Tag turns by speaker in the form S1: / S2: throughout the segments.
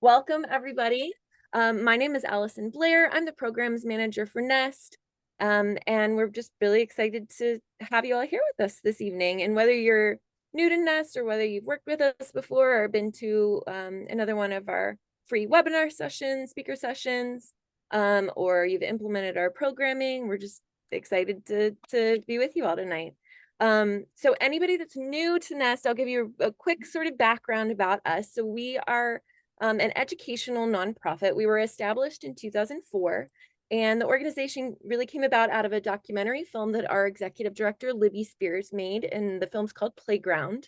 S1: Welcome, everybody. My name is Allison Blair. I'm the programs manager for Nest. And we're just really excited to have you all here with us this evening. And whether you're new to Nest or whether you've worked with us before or been to another one of our free webinar sessions, speaker sessions, or you've implemented our programming, we're just excited to be with you all tonight. So anybody that's new to Nest, I'll give you a quick sort of background about us. So we are an educational nonprofit. We were established in 2004, and the organization really came about out of a documentary film that our executive director, Libby Spears, made, and the film's called Playground.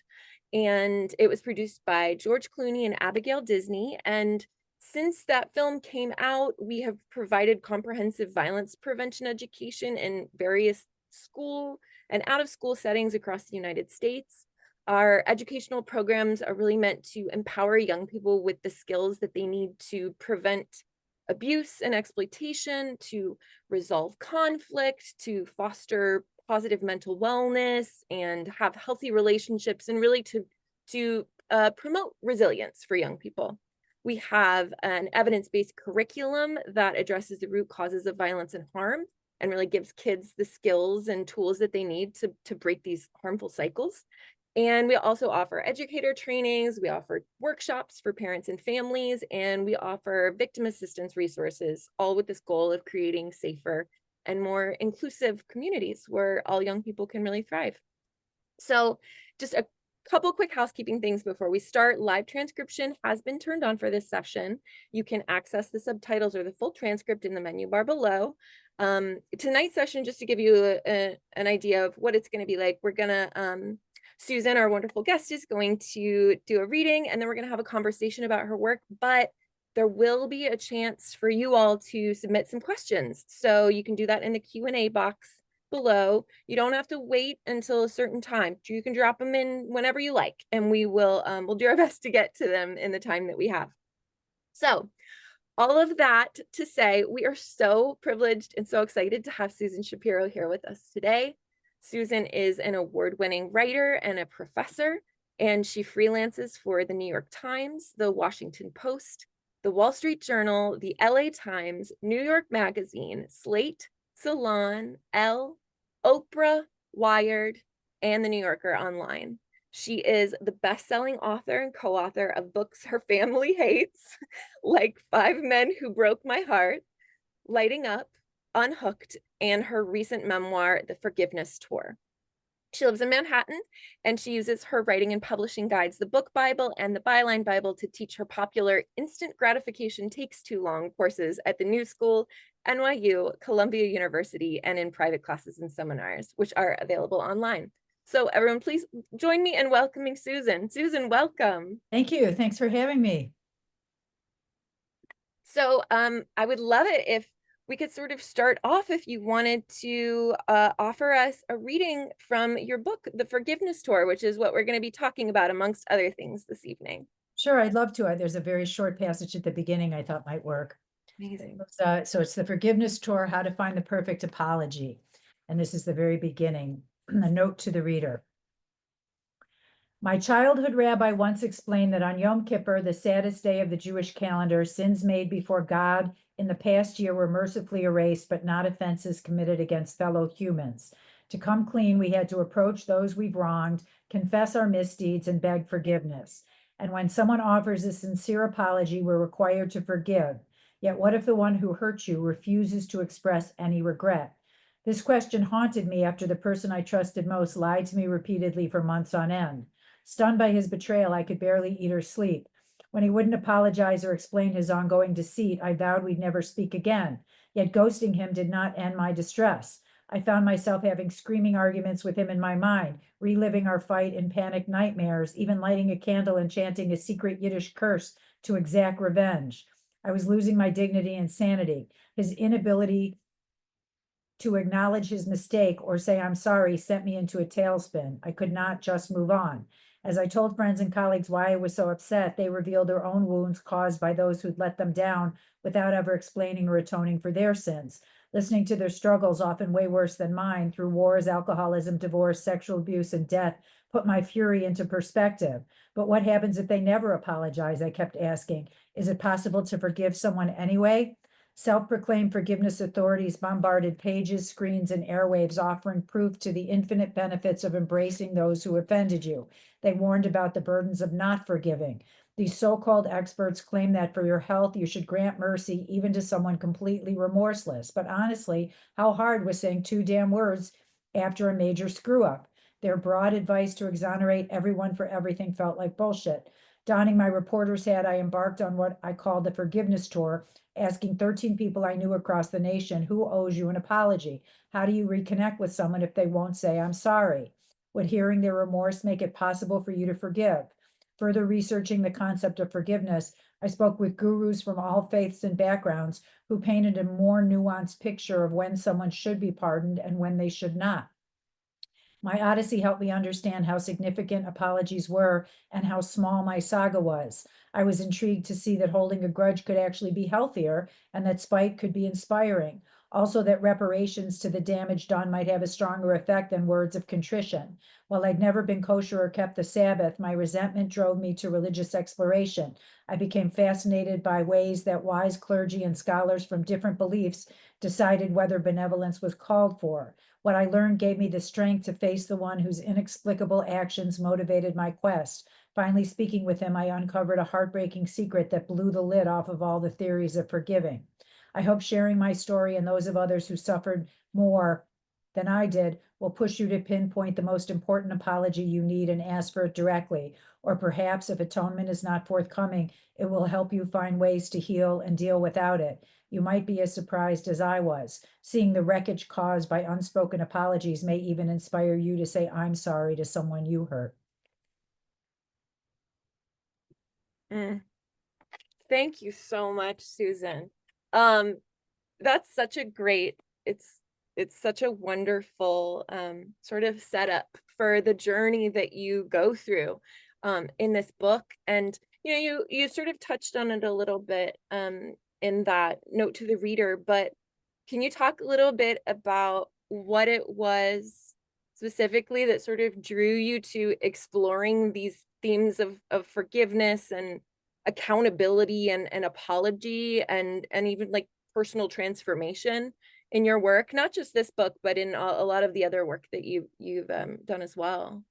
S1: And it was produced by George Clooney and Abigail Disney. And since that film came out, we have provided comprehensive violence prevention education in various school and out of school settings across the United States. Our educational programs are really meant to empower young people with the skills that they need to prevent abuse and exploitation, to resolve conflict, to foster positive mental wellness and have healthy relationships, and really to promote resilience for young people. We have an evidence-based curriculum that addresses the root causes of violence and harm and really gives kids the skills and tools that they need to break these harmful cycles. And we also offer educator trainings, we offer workshops for parents and families, and we offer victim assistance resources, all with this goal of creating safer and more inclusive communities where all young people can really thrive. So just a couple quick housekeeping things before we start. Live transcription has been turned on for this session. You can access the subtitles or the full transcript in the menu bar below. Tonight's session, just to give you an idea of what it's going to be like, we're going to Susan, our wonderful guest, is going to do a reading, and then we're going to have a conversation about her work, but there will be a chance for you all to submit some questions. So you can do that in the Q&A box below. You don't have to wait until a certain time. You can drop them in whenever you like, and we'll do our best to get to them in the time that we have. So all of that to say, we are so privileged and so excited to have Susan Shapiro here with us today. Susan is an award-winning writer and a professor, and she freelances for the New York Times, the Washington Post, the Wall Street Journal, the LA Times, New York Magazine, Slate, Salon, Elle, Oprah, Wired, and the New Yorker Online. She is the best-selling author and co-author of books her family hates, like 5 Men Who Broke My Heart, Lighting Up, Unhooked, and her recent memoir, The Forgiveness Tour. She lives in Manhattan, and she uses her writing and publishing guides, the Book Bible and the Byline Bible, to teach her popular Instant Gratification Takes Too Long courses at the New School, NYU, Columbia University, and in private classes and seminars, which are available online. So everyone, please join me in welcoming Susan. Susan, welcome.
S2: Thank you. Thanks for having me.
S1: So I would love it if we could sort of start off, if you wanted to offer us a reading from your book, The Forgiveness Tour, which is what we're going to be talking about amongst other things this evening.
S2: Sure, I'd love to. There's a very short passage at the beginning I thought might work.
S1: Amazing.
S2: So it's The Forgiveness Tour, How to Find the Perfect Apology. And this is the very beginning, a note to the reader. My childhood rabbi once explained that on Yom Kippur, the saddest day of the Jewish calendar, sins made before God in the past year were mercifully erased, but not offenses committed against fellow humans. To come clean, we had to approach those we've wronged, confess our misdeeds, and beg forgiveness. And when someone offers a sincere apology, we're required to forgive. Yet what if the one who hurt you refuses to express any regret? This question haunted me after the person I trusted most lied to me repeatedly for months on end. Stunned by his betrayal, I could barely eat or sleep. When he wouldn't apologize or explain his ongoing deceit, I vowed we'd never speak again. Yet ghosting him did not end my distress. I found myself having screaming arguments with him in my mind, reliving our fight in panic nightmares, even lighting a candle and chanting a secret Yiddish curse to exact revenge. I was losing my dignity and sanity. His inability to acknowledge his mistake or say I'm sorry sent me into a tailspin. I could not just move on. As I told friends and colleagues why I was so upset, they revealed their own wounds caused by those who'd let them down without ever explaining or atoning for their sins. Listening to their struggles, often way worse than mine, through wars, alcoholism, divorce, sexual abuse, and death, put my fury into perspective. But what happens if they never apologize? I kept asking. Is it possible to forgive someone anyway? Self-proclaimed forgiveness authorities bombarded pages, screens, and airwaves, offering proof to the infinite benefits of embracing those who offended you. They warned about the burdens of not forgiving. These so-called experts claim that for your health, you should grant mercy even to someone completely remorseless. But honestly, how hard was saying two damn words after a major screw up? Their broad advice to exonerate everyone for everything felt like bullshit. Donning my reporter's hat, I embarked on what I called the forgiveness tour, asking 13 people I knew across the nation, who owes you an apology? How do you reconnect with someone if they won't say, I'm sorry? Would hearing their remorse make it possible for you to forgive? Further researching the concept of forgiveness, I spoke with gurus from all faiths and backgrounds who painted a more nuanced picture of when someone should be pardoned and when they should not. My odyssey helped me understand how significant apologies were and how small my saga was. I was intrigued to see that holding a grudge could actually be healthier and that spite could be inspiring. Also, that reparations to the damage done might have a stronger effect than words of contrition. While I'd never been kosher or kept the Sabbath, my resentment drove me to religious exploration. I became fascinated by ways that wise clergy and scholars from different beliefs decided whether benevolence was called for. What I learned gave me the strength to face the one whose inexplicable actions motivated my quest. Finally, speaking with him, I uncovered a heartbreaking secret that blew the lid off of all the theories of forgiving. I hope sharing my story and those of others who suffered more than I did will push you to pinpoint the most important apology you need and ask for it directly. Or perhaps if atonement is not forthcoming, it will help you find ways to heal and deal without it. You might be as surprised as I was. Seeing the wreckage caused by unspoken apologies may even inspire you to say, I'm sorry to someone you hurt.
S1: Mm. Thank you so much, Susan. Um, that's such a great, it's it's such a wonderful sort of setup for the journey that you go through in this book. And you sort of touched on it a little bit in that note to the reader, but can you talk a little bit about what it was specifically that sort of drew you to exploring these themes of forgiveness and accountability and apology and even like personal transformation in your work, not just this book, but in a lot of the other work that you've done as well?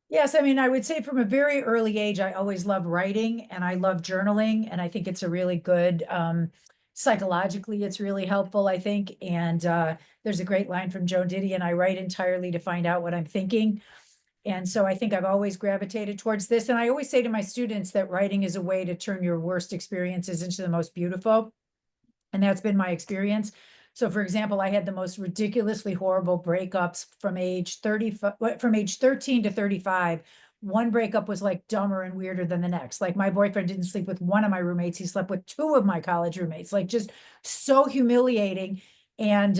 S2: Yes, I mean, I would say from a very early age, I always loved writing and I love journaling. And I think it's a really good, psychologically, it's really helpful, I think. And there's a great line from Joan Didion, I write entirely to find out what I'm thinking. And so I think I've always gravitated towards this. And I always say to my students that writing is a way to turn your worst experiences into the most beautiful. And that's been my experience. So for example, I had the most ridiculously horrible breakups from age 30, from age 13 to 35. One breakup was like dumber and weirder than the next. Like my boyfriend didn't sleep with one of my roommates. He slept with two of my college roommates, like just so humiliating. And,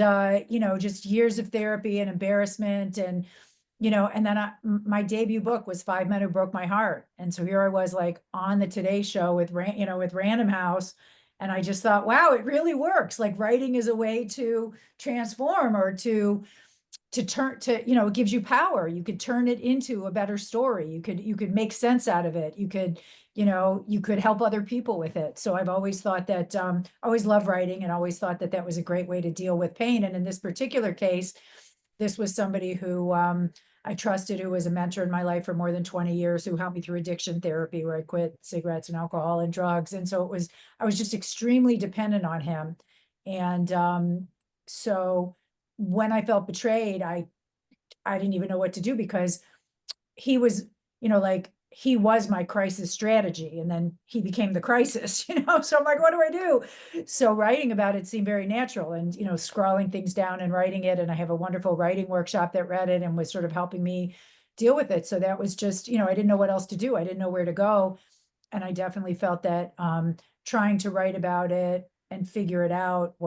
S2: just years of therapy and embarrassment and then my debut book was Five Men Who Broke My Heart. And so here I was like on the Today Show with, with Random House. And I just thought, wow, it really works. Like writing is a way to transform or to turn to, it gives you power. You could turn it into a better story. You could make sense out of it. You could help other people with it. So I've always thought that, always loved writing and always thought that that was a great way to deal with pain. And in this particular case, this was somebody who I trusted, who was a mentor in my life for more than 20 years, who helped me through addiction therapy, where I quit cigarettes and alcohol and drugs. And so I was just extremely dependent on him. And so when I felt betrayed, I didn't even know what to do because he was, like he was my crisis strategy and then he became the crisis, so I'm like, what do I do? So writing about it seemed very natural and, scrawling things down and writing it. And I have a wonderful writing workshop that read it and was sort of helping me deal with it. So that was just, I didn't know what else to do. I didn't know where to go. And I definitely felt that trying to write about it and figure it out it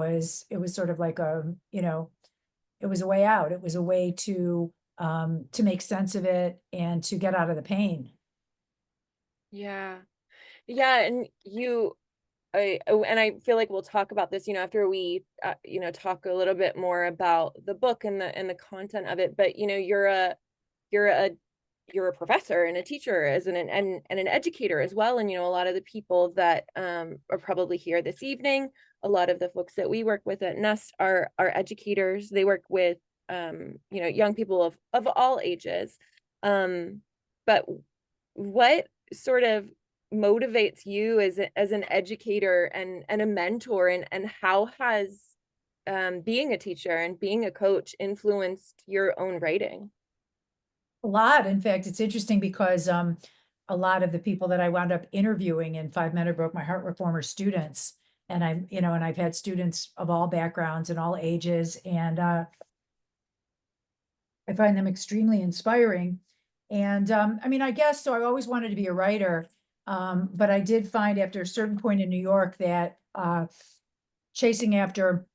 S2: was sort of like it was a way out. It was a way to make sense of it and to get out of the pain.
S1: Yeah. Yeah, and and I feel like we'll talk about this, after we, talk a little bit more about the book and the content of it. But you're a you're a professor and a teacher as and an educator as well. And a lot of the people that are probably here this evening, a lot of the folks that we work with at Nest are educators. They work with young people of all ages. But what sort of motivates you as an educator and a mentor, and how has being a teacher and being a coach influenced your own writing?
S2: A lot. In fact, it's interesting because a lot of the people that I wound up interviewing in 5 Men Who Broke My Heart were former students. And and I've had students of all backgrounds and all ages, and I find them extremely inspiring. And I mean, I guess so. I always wanted to be a writer, but I did find after a certain point in New York that chasing after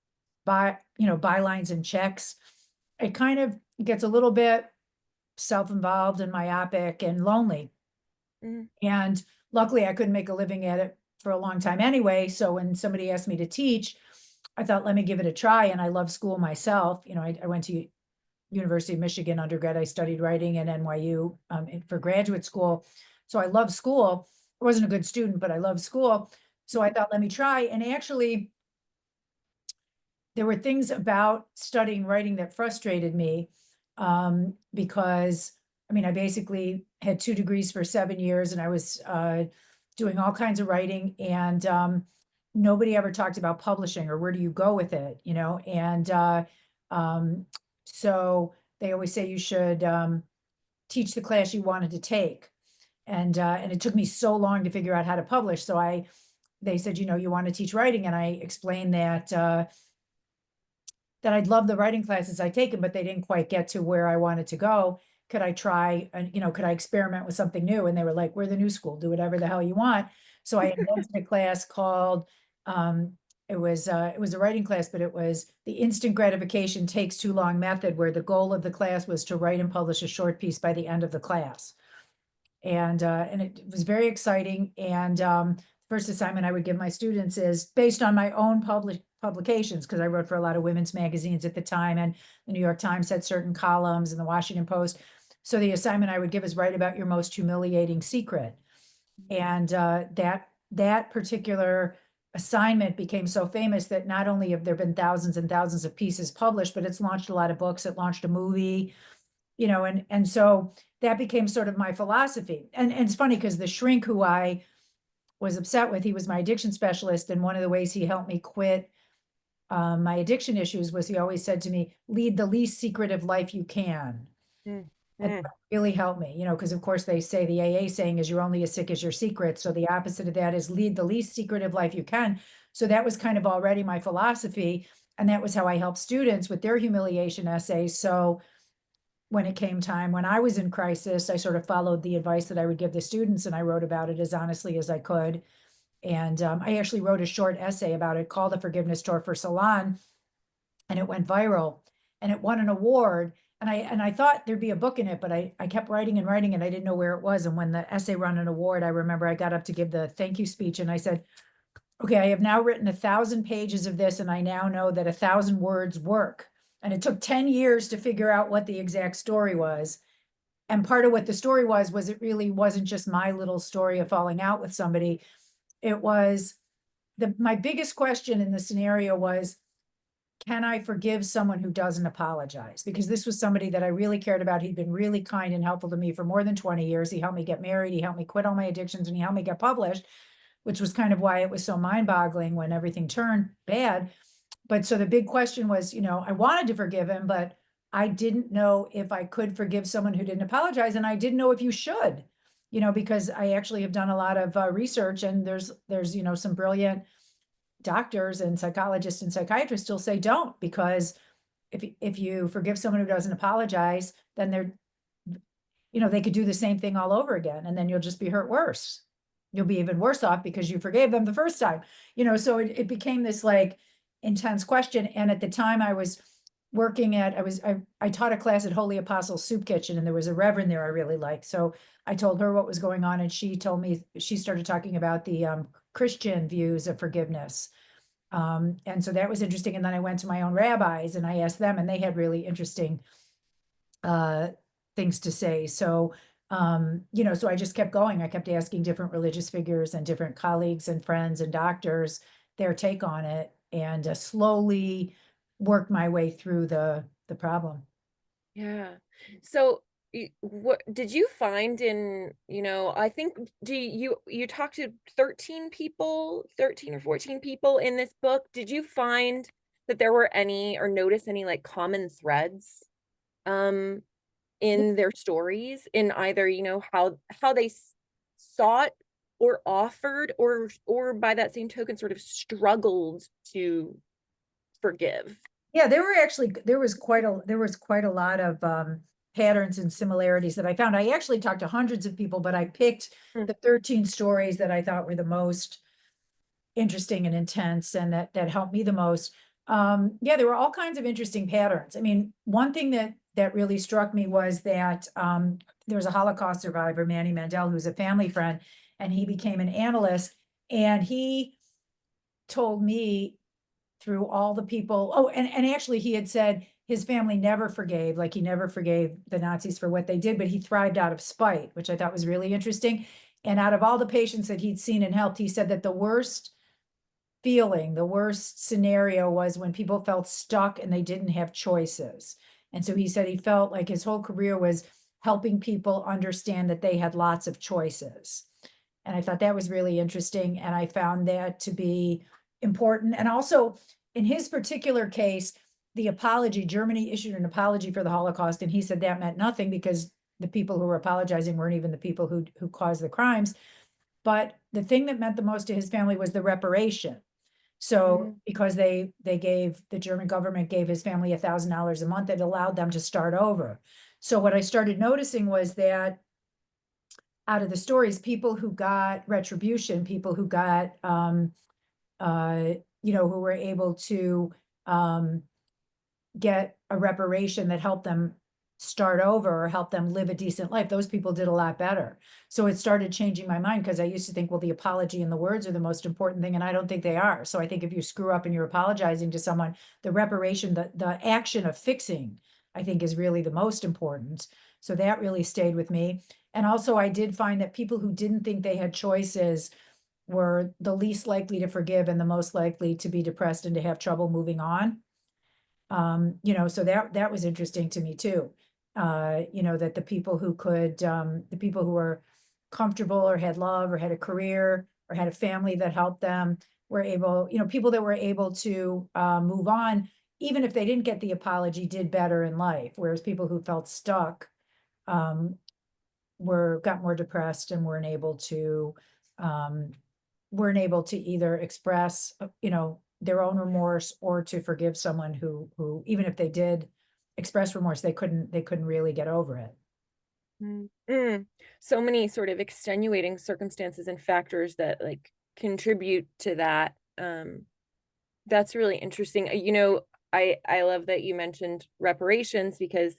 S2: bylines and checks, it kind of gets a little bit self-involved and myopic and lonely.
S1: Mhm.
S2: And luckily, I couldn't make a living at it for a long time anyway. So when somebody asked me to teach, I thought, let me give it a try. And I love school myself. I went to University of Michigan undergrad. I studied writing at NYU for graduate school. So I love school. I wasn't a good student, but I love school. So I thought, let me try. And actually, there were things about studying writing that frustrated me, because I mean, I basically had 2 degrees for 7 years, and I was doing all kinds of writing, and nobody ever talked about publishing or where do you go with it, and um, so they always say you should teach the class you wanted to take, and it took me so long to figure out how to publish. So they said, you want to teach writing, and I explained that I'd love the writing classes I'd taken, but they didn't quite get to where I wanted to go. Could I try and, could I experiment with something new? And they were like, we're the new school, do whatever the hell you want. So I invented a class called, it was a writing class, but it was the instant gratification takes too long method, where the goal of the class was to write and publish a short piece by the end of the class. And it was very exciting. And first assignment I would give my students is based on my own publications, because I wrote for a lot of women's magazines at the time, and the New York Times had certain columns, and the Washington Post. So the assignment I would give is write about your most humiliating secret. And that particular assignment became so famous that not only have there been thousands and thousands of pieces published, but it's launched a lot of books. It launched a movie, and so that became sort of my philosophy. And it's funny because the shrink who I was upset with, he was my addiction specialist, and one of the ways he helped me quit my addiction issues was he always said to me, lead the least secretive life you can. And
S1: Mhm.
S2: that really helped me, because of course they say the AA saying is you're only as sick as your secrets. So the opposite of that is lead the least secretive life you can. So that was kind of already my philosophy. And that was how I helped students with their humiliation essays. So when it came time, when I was in crisis, I sort of followed the advice that I would give the students, and I wrote about it as honestly as I could. And I actually wrote a short essay about it called The Forgiveness Tour for Salon, and it went viral, and it won an award. And I thought there'd be a book in it, but I kept writing and writing, and I didn't know where it was. And when the essay won an award, I remember I got up to give the thank you speech, and I said, okay, I have now written 1,000 pages of this, and I now know that 1,000 words work. And it took 10 years to figure out what the exact story was. And part of what the story was it really wasn't just my little story of falling out with somebody. It was my biggest question in the scenario was, can I forgive someone who doesn't apologize? Because this was somebody that I really cared about. He'd been really kind and helpful to me for more than 20 years. He helped me get married. He helped me quit all my addictions, and he helped me get published, which was kind of why it was so mind boggling when everything turned bad. But so the big question was, I wanted to forgive him, but I didn't know if I could forgive someone who didn't apologize. And I didn't know if you should, because I actually have done a lot of research, and there's, some brilliant doctors and psychologists and psychiatrists still say don't, because if you forgive someone who doesn't apologize, then they could do the same thing all over again, and then you'll just be hurt worse. You'll be even worse off because you forgave them the first time. So it became this like intense question. And at the time I was working at, I taught a class at Holy Apostle Soup Kitchen, and there was a reverend there I really liked. So I told her what was going on, and she told me, she started talking about the Christian views of forgiveness. And so that was interesting. And then I went to my own rabbis and I asked them, and they had really interesting uh, things to say. So, so I just kept going. I kept asking different religious figures and different colleagues and friends and doctors their take on it, and slowly worked my way through the problem.
S1: Yeah. So what did you find in, I think do you talked to 13 people, 13 or 14 people in this book. Did you find that there were any or notice any like common threads um in their stories in either, how they sought or offered or by that same token sort of struggled to forgive?
S2: Yeah, there was quite a lot of patterns and similarities that I found. I actually talked to hundreds of people, but I picked
S1: Mm,
S2: the 13 stories that I thought were the most interesting and intense and that helped me the most. Yeah, there were all kinds of interesting patterns. I mean, one thing that really struck me was that there was a Holocaust survivor, Manny Mandel, who's a family friend, and he became an analyst, and he told me through all the people. Oh, and actually he had said his family never forgave, like he never forgave the Nazis for what they did, but he thrived out of spite, which I thought was really interesting. And out of all the patients that he'd seen and helped, he said that the worst scenario was when people felt stuck and they didn't have choices. And so he said he felt like his whole career was helping people understand that they had lots of choices. And I thought that was really interesting. And I found that to be important. And also, in his particular case, the apology, Germany issued an apology for the Holocaust. And he said that meant nothing because the people who were apologizing weren't even the people who caused the crimes. But the thing that meant the most to his family was the reparation. So
S1: mm,
S2: because the German government gave his family $1,000 a month, it allowed them to start over. So what I started noticing was that out of the stories, people who got retribution, people who got, uh, who were able to um, get a reparation that helped them start over or help them live a decent life, those people did a lot better. So it started changing my mind because I used to think, well, the apology and the words are the most important thing, and I don't think they are. So I think if you screw up and you're apologizing to someone, the reparation, the action of fixing, I think is really the most important. So that really stayed with me. And also I did find that people who didn't think they had choices were the least likely to forgive and the most likely to be depressed and to have trouble moving on. So that was interesting to me too. That the people who were comfortable or had love or had a career or had a family that helped them were able, people that were able to move on, even if they didn't get the apology, did better in life. Whereas people who felt stuck um, got more depressed and um, weren't able to either express, their own remorse or to forgive someone who, even if they did express remorse, they couldn't really get over it.
S1: mm, mm. So many sort of extenuating circumstances and factors that like contribute to that. That's really interesting. I love that you mentioned reparations because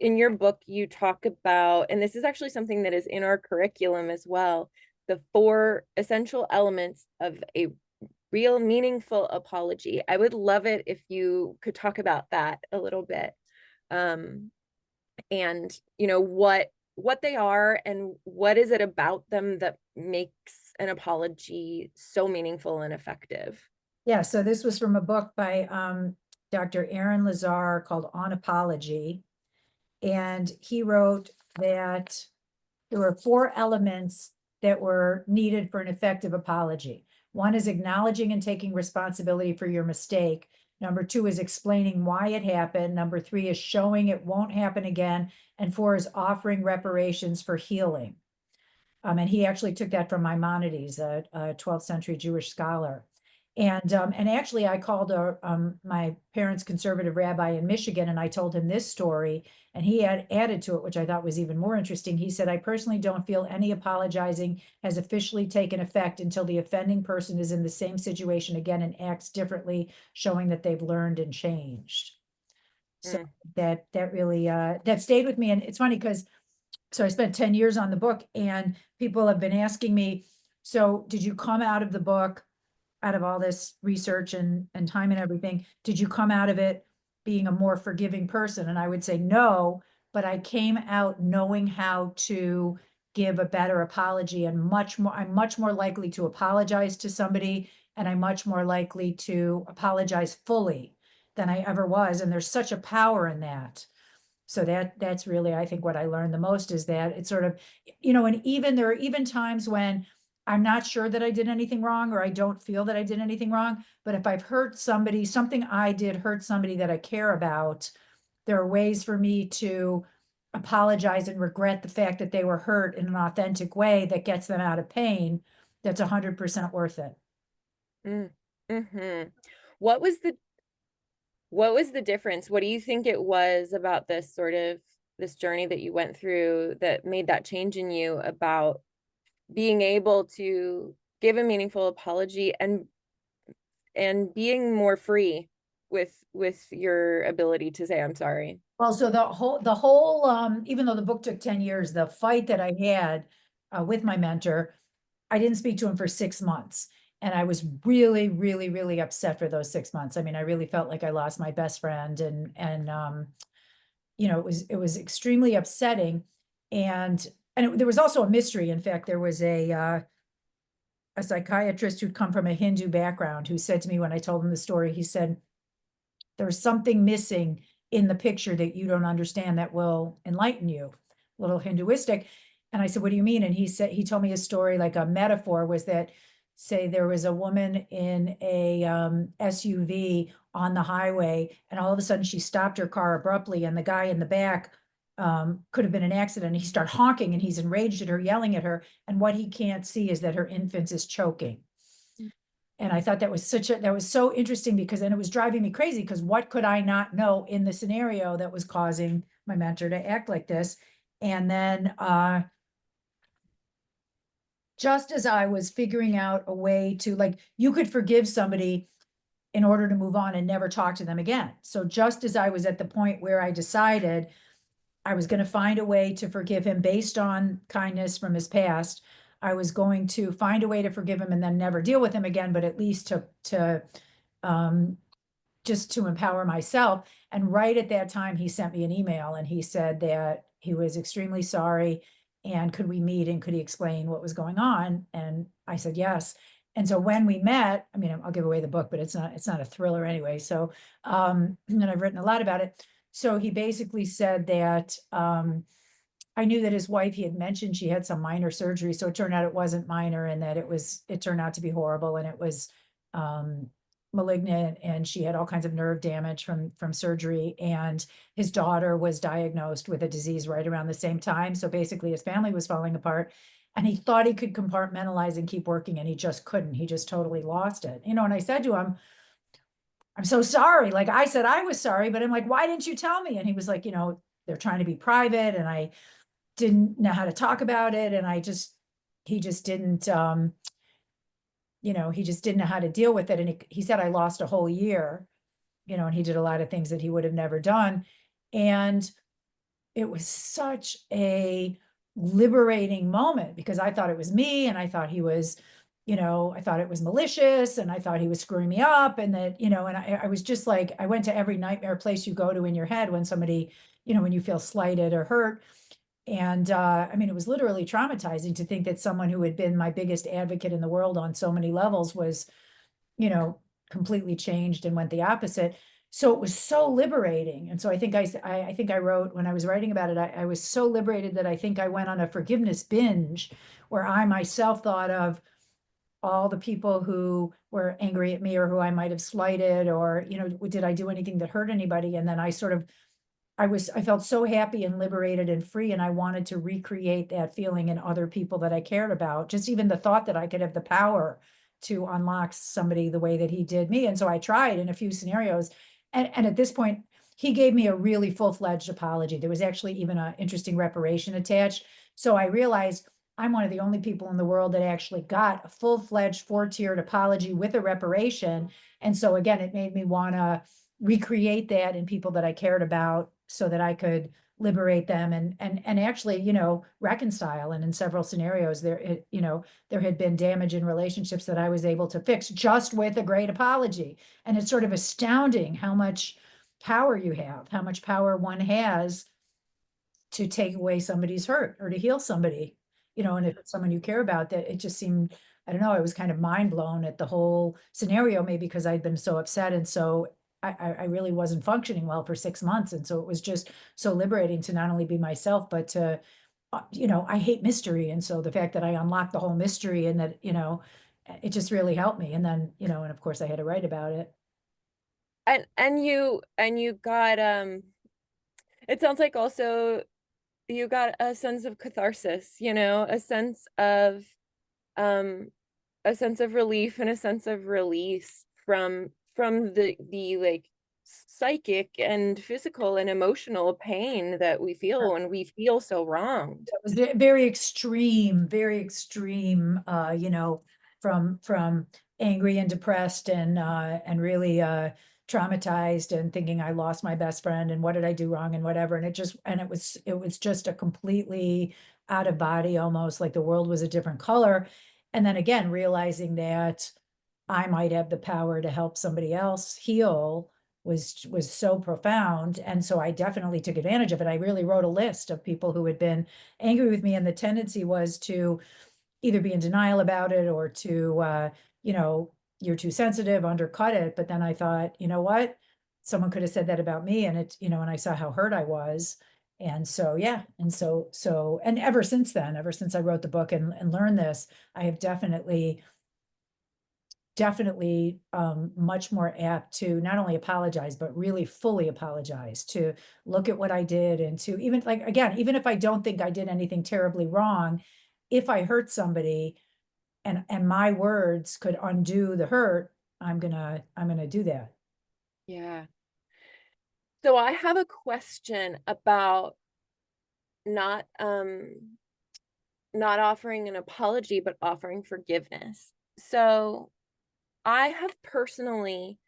S1: in your book you talk about, and this is actually something that is in our curriculum as well, the four essential elements of a real meaningful apology. I would love it if you could talk about that a little bit. Um, and what they are and what is it about them that makes an apology so meaningful and effective.
S2: Yeah, so this was from a book by Dr. Aaron Lazar called On Apology. And he wrote that there were four elements that were needed for an effective apology. One is acknowledging and taking responsibility for your mistake. Number two is explaining why it happened. Number three is showing it won't happen again. And four is offering reparations for healing. And he actually took that from Maimonides, a 12th century Jewish scholar. And actually, I called my parents' conservative rabbi in Michigan, and I told him this story, and he had added to it, which I thought was even more interesting. He said, "I personally don't feel any apologizing has officially taken effect until the offending person is in the same situation again and acts differently, showing that they've learned and changed." So
S1: Mm,
S2: that really that stayed with me, and it's funny because so I spent 10 years on the book, and people have been asking me, So did you come out of the book, out of all this research and time and everything, did you come out of it being a more forgiving person? And I would say no, but I came out knowing how to give a better apology, and I'm much more likely to apologize to somebody, and I'm much more likely to apologize fully than I ever was. And there's such a power in that. So that's really, I think, what I learned the most, is that it's sort of, and even there are even times when I'm not sure that I did anything wrong, or I don't feel that I did anything wrong. But if I've hurt somebody, something I did hurt somebody that I care about, there are ways for me to apologize and regret the fact that they were hurt in an authentic way that gets them out of pain. That's 100% worth it.
S1: Mm. Hmm. What was the what was the difference? What do you think it was about this journey that you went through that made that change in you about being able to give a meaningful apology and being more free with your ability to say I'm sorry?
S2: Well, so the whole, even though the book took 10 years, the fight that I had with my mentor, I didn't speak to him for 6 months. And I was really, really, really upset for those 6 months. I mean, I really felt like I lost my best friend, and it was extremely upsetting. And there was also a mystery. In fact, there was a psychiatrist who'd come from a Hindu background who said to me when I told him the story, he said, there's something missing in the picture that you don't understand that will enlighten you, a little Hinduistic. And I said, what do you mean? And he told me a story, like a metaphor was that, say there was a woman in a SUV on the highway, and all of a sudden she stopped her car abruptly, and the guy in the back could have been an accident. He started honking, and he's enraged at her, yelling at her. And what he can't see is that her infant is choking. And I thought that was so interesting, because then it was driving me crazy, because what could I not know in the scenario that was causing my mentor to act like this? And then just as I was figuring out a way to, like, you could forgive somebody in order to move on and never talk to them again. So just as I was at the point where I decided I was going to find a way to forgive him based on kindness from his past, I was going to find a way to forgive him and then never deal with him again, but at least to um, just to empower myself. And right at that time, he sent me an email, and he said that he was extremely sorry, and could we meet, and could he explain what was going on? And I said yes. And so when we met, I mean, I'll give away the book, but it's not a thriller anyway. So and I've written a lot about it. So he basically said that I knew that his wife, he had mentioned she had some minor surgery. So it turned out it wasn't minor, and that it turned out to be horrible, and it was um, malignant, and she had all kinds of nerve damage from surgery. And his daughter was diagnosed with a disease right around the same time. So basically his family was falling apart, and he thought he could compartmentalize and keep working, and he just couldn't. He just totally lost it. And I said to him, I'm so sorry. Like, I said I was sorry, but I'm like, why didn't you tell me? And he was like, they're trying to be private, and I didn't know how to talk about it. And he just didn't, he just didn't know how to deal with it. And he said, I lost a whole year, and he did a lot of things that he would have never done. And it was such a liberating moment, because I thought it was me, and I thought I thought it was malicious, and I thought he was screwing me up, and that, and I was just like, I went to every nightmare place you go to in your head when somebody, when you feel slighted or hurt. And I mean, it was literally traumatizing to think that someone who had been my biggest advocate in the world on so many levels was, you know, completely changed and went the opposite. So it was so liberating. And so I think I wrote, when I was writing about it, I was so liberated that I think I went on a forgiveness binge, where I myself thought of all the people who were angry at me, or who I might have slighted, or, did I do anything that hurt anybody? And then I felt so happy and liberated and free, and I wanted to recreate that feeling in other people that I cared about. Just even the thought that I could have the power to unlock somebody the way that he did me. And so I tried in a few scenarios. And at this point, he gave me a really full-fledged apology. There was actually even an interesting reparation attached. So I realized I'm one of the only people in the world that actually got a full-fledged 4-tiered apology with a reparation. And so again, it made me want to recreate that in people that I cared about, so that I could liberate them and actually, you know, reconcile. And in several scenarios there, you know, there had been damage in relationships that I was able to fix just with a great apology. And it's sort of astounding how much power you have, how much power one has to take away somebody's hurt or to heal somebody, you know, and if it's someone you care about, that it just seemed, I don't know, I was kind of mind blown at the whole scenario, maybe because I'd been so upset. And so I really wasn't functioning well for 6 months. And so it was just so liberating to not only be myself, but to, you know, I hate mystery. And so the fact that I unlocked the whole mystery and that, you know, it just really helped me. And then, you know, and of course I had to write about it.
S1: And you got it sounds like also you got a sense of catharsis, you know, um a sense of relief and a sense of release from the like psychic and physical and emotional pain that we feel when we feel so wronged.
S2: It was very extreme, you know, from angry and depressed and really traumatized and thinking I lost my best friend and what did I do wrong and whatever. And it was just a completely out of body, almost like the world was a different color. And then again, realizing that I might have the power to help somebody else heal was so profound. And so I definitely took advantage of it. I really wrote a list of people who had been angry with me, and the tendency was to either be in denial about it or to you know, you're too sensitive, undercut it. But then I thought, you know what? Someone could have said that about me, and it, you know, and I saw how hurt I was. And so yeah, and so and ever since then, ever since I wrote the book and learned this, I have definitely much more apt to not only apologize, but really fully apologize, to look at what I did and to even like, again, even if I don't think I did anything terribly wrong, if I hurt somebody and my words could undo the hurt, I'm gonna do that.
S1: Yeah. So I have a question about not not offering an apology but offering forgiveness. So I have personally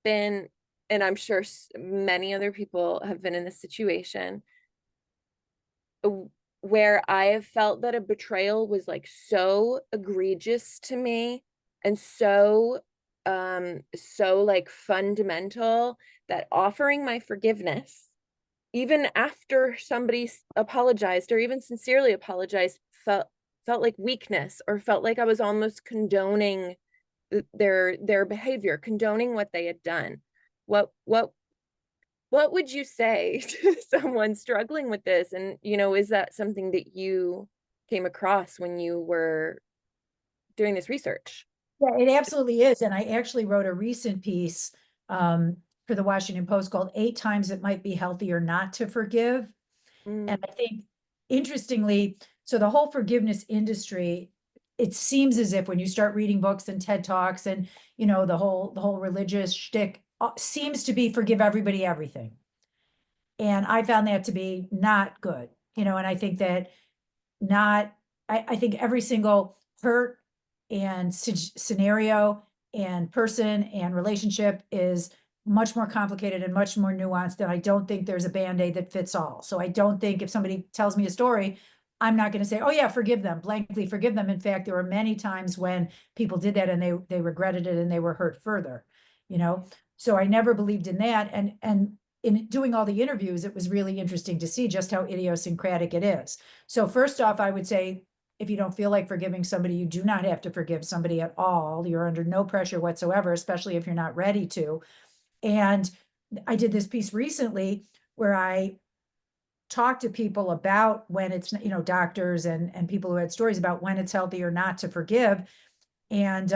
S1: been, and I'm sure many other people have been in this situation, where I have felt that a betrayal was like so egregious to me and so like fundamental that offering my forgiveness even after somebody apologized or even sincerely apologized felt like weakness, or felt like I was almost condoning their behavior, condoning what they had done. What what would you say to someone struggling with this? And, you know, is that something that you came across when you were doing this research?
S2: Yeah, it absolutely is. And I actually wrote a recent piece for the Washington Post called 8 Times It Might Be Healthier Not to Forgive. And
S1: Mm,
S2: I think interestingly, so the whole forgiveness industry, it seems as if when you start reading books and TED Talks and, you know, the whole religious shtick seems to be forgive everybody everything. And I found that to be not good, you know, and I think that not, I think every single hurt and scenario and person and relationship is much more complicated and much more nuanced. And I don't think there's a Band-Aid that fits all. So I don't think if somebody tells me a story, I'm not going to say, oh yeah, forgive them, blankly forgive them. In fact, there were many times when people did that and they regretted it and they were hurt further, you know? So I never believed in that. And in doing all the interviews, it was really interesting to see just how idiosyncratic it is. So first off, I would say, if you don't feel like forgiving somebody, you do not have to forgive somebody at all. You're under no pressure whatsoever, especially if you're not ready to. And I did this piece recently where I talked to people about when it's, you know, doctors and people who had stories about when it's healthy or not to forgive. And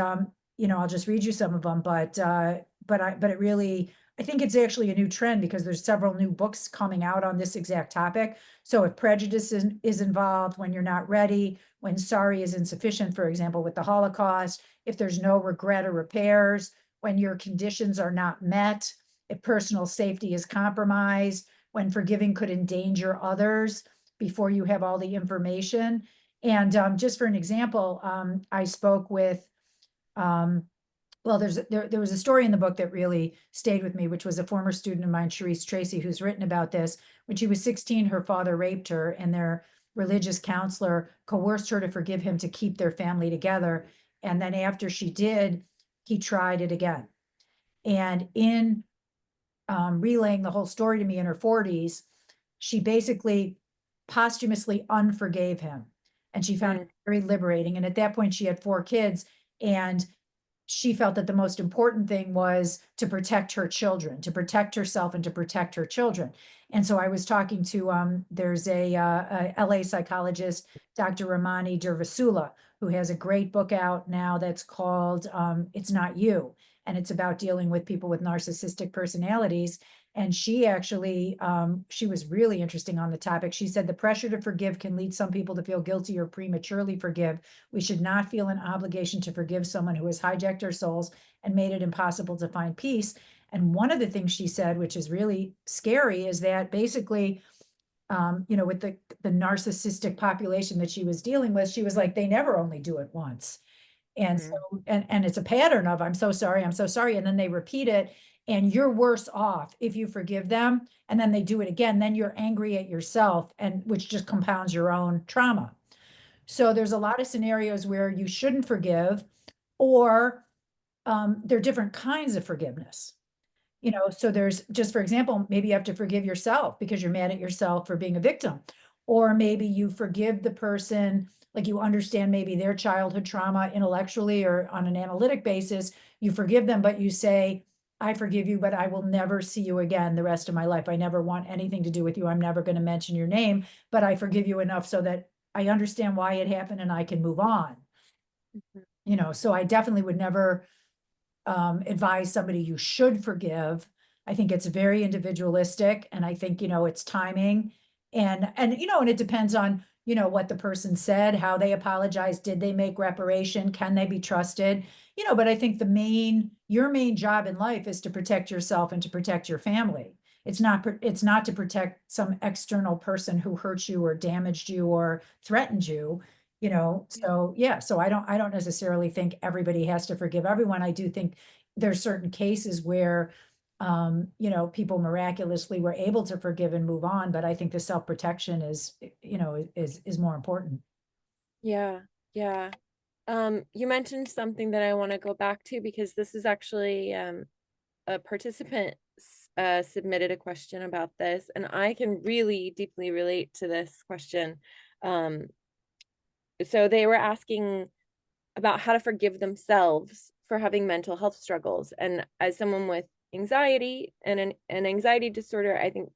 S2: you know, I'll just read you some of them, but it really, I think it's actually a new trend because there's several new books coming out on this exact topic. So if prejudice is involved, when you're not ready, when sorry is insufficient, for example, with the Holocaust, if there's no regret or repairs, when your conditions are not met, if personal safety is compromised, when forgiving could endanger others before you have all the information. And just for an example, I spoke with um, Well, there was a story in the book that really stayed with me, which was a former student of mine, Sharice Tracy, who's written about this. When she was 16, her father raped her, and their religious counselor coerced her to forgive him to keep their family together. And then after she did, he tried it again. And in relaying the whole story to me in her 40s, she basically posthumously unforgave him. And she found it
S1: Mm,
S2: very liberating. And at that point, she had 4 kids. And she felt that the most important thing was to protect her children, to protect herself and to protect her children. And so I was talking to there's a LA psychologist, Dr. Ramani Durvasula, who has a great book out now that's called It's Not You. And it's about dealing with people with narcissistic personalities. And she actually, she was really interesting on the topic. She said the pressure to forgive can lead some people to feel guilty or prematurely forgive. We should not feel an obligation to forgive someone who has hijacked our souls and made it impossible to find peace. And one of the things she said, which is really scary, is that basically, with the narcissistic population that she was dealing with, she was like, they never only do it once. And so,
S1: mm,
S2: and it's a pattern of, I'm so sorry, I'm so sorry. And then they repeat it, and you're worse off if you forgive them. And then they do it again, then you're angry at yourself, and which just compounds your own trauma. So there's a lot of scenarios where you shouldn't forgive, or there are different kinds of forgiveness. So there's just, for example, maybe you have to forgive yourself because you're mad at yourself for being a victim. Or maybe you forgive the person, like you understand maybe their childhood trauma intellectually or on an analytic basis. You forgive them, but you say, I forgive you, but I will never see you again the rest of my life. I never want anything to do with you. I'm never going to mention your name, but I forgive you enough so that I understand why it happened and I can move on.
S1: mhm.
S2: So I definitely would never advise somebody you should forgive. I think it's very individualistic, and I think, it's timing, and it depends on, what the person said, how they apologized, did they make reparation, can they be trusted? But I think your main job in life is to protect yourself and to protect your family. It's not to protect some external person who hurt you or damaged you or threatened you.
S1: Yeah.
S2: So yeah, so I don't necessarily think everybody has to forgive everyone. I do think there's certain cases where people miraculously were able to forgive and move on, but I think the self-protection is more important.
S1: Yeah. Yeah. You mentioned something that I want to go back to because this is actually a participant submitted a question about this, and I can really deeply relate to this question. Um, so they were asking about how to forgive themselves for having mental health struggles. And as someone with anxiety and an anxiety disorder, I think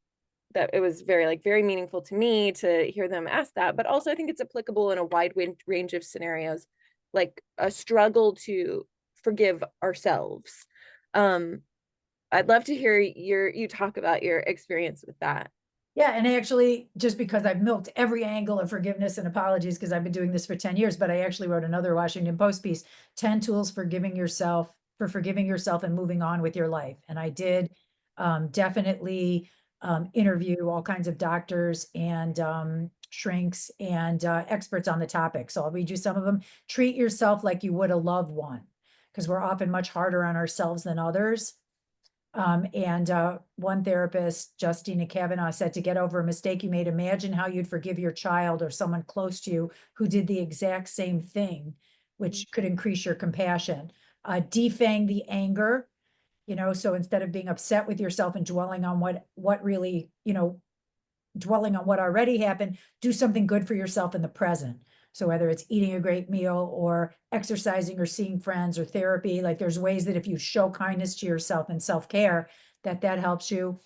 S1: that it was very meaningful to me to hear them ask that. But also, I think it's applicable in a wide range of scenarios, like a struggle to forgive ourselves. Um, I'd love to hear you talk about your experience with that.
S2: Yeah, and actually, just because I've milked every angle of forgiveness and apologies, because I've been doing this for 10 years, but I actually wrote another Washington Post piece, 10 tools for forgiving yourself and moving on with your life. And I did definitely interview all kinds of doctors and shrinks and experts on the topic. So I'll read you some of them. Treat yourself like you would a loved one, because we're often much harder on ourselves than others. And one therapist, Justina Kavanaugh, said to get over a mistake you made, imagine how you'd forgive your child or someone close to you who did the exact same thing, which could increase your compassion. Defang the anger, so instead of being upset with yourself and dwelling on what really, dwelling on what already happened, do something good for yourself in the present. So whether it's eating a great meal or exercising or seeing friends or therapy, like there's ways that if you show kindness to yourself and self-care, that helps you.